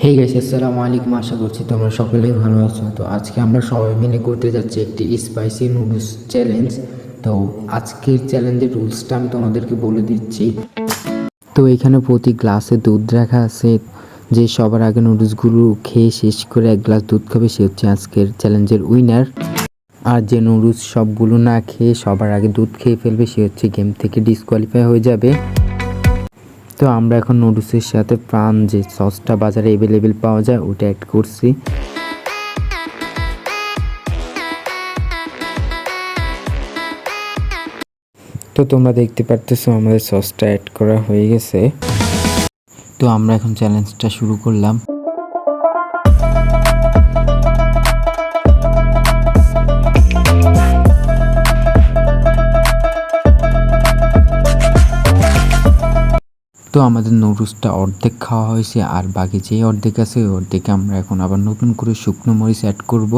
Hey guys, আসসালামু আলাইকুম। আশা করছি তোমরা সকলেই ভালো আছো। তো আজকে আমরা সবাই মিলে করতে যাচ্ছি একটি স্পাইসি নুডলস চ্যালেঞ্জ। তো আজকের চ্যালেঞ্জের রুলসটা আমি তোমাদেরকে বলে দিচ্ছি। তো এখানে প্রতি গ্লাসে দুধ রাখা আছে। যে সবার আগে নুডলসগুলো খেয়ে শেষ করে এক গ্লাস দুধ খাবে সে হচ্ছে আজকের চ্যালেঞ্জের উইনার। আর যে নুডলস সবগুলো না খেয়ে সবার আগে দুধ খেয়ে ফেলবে সে হচ্ছে গেম থেকে ডিসকোয়ালিফাই হয়ে যাবে। তো আমরা এখন নুডলসের সাথে প্রাণ যে সসটা বাজারে অ্যাভেলেবেল পাওয়া যায় ওটা অ্যাড করছি। তো তোমরা দেখতে পারতেছো আমাদের সসটা অ্যাড করা হয়ে গেছে। তো আমরা এখন চ্যালেঞ্জটা শুরু করলাম। তো আমাদের নুডলসটা অর্ধেক খাওয়া হয়েছে, আর বাকি যে অর্ধেক আছে ওই অর্ধেকে আমরা এখন আবার নতুন করে শুকনো মরিচ অ্যাড করব।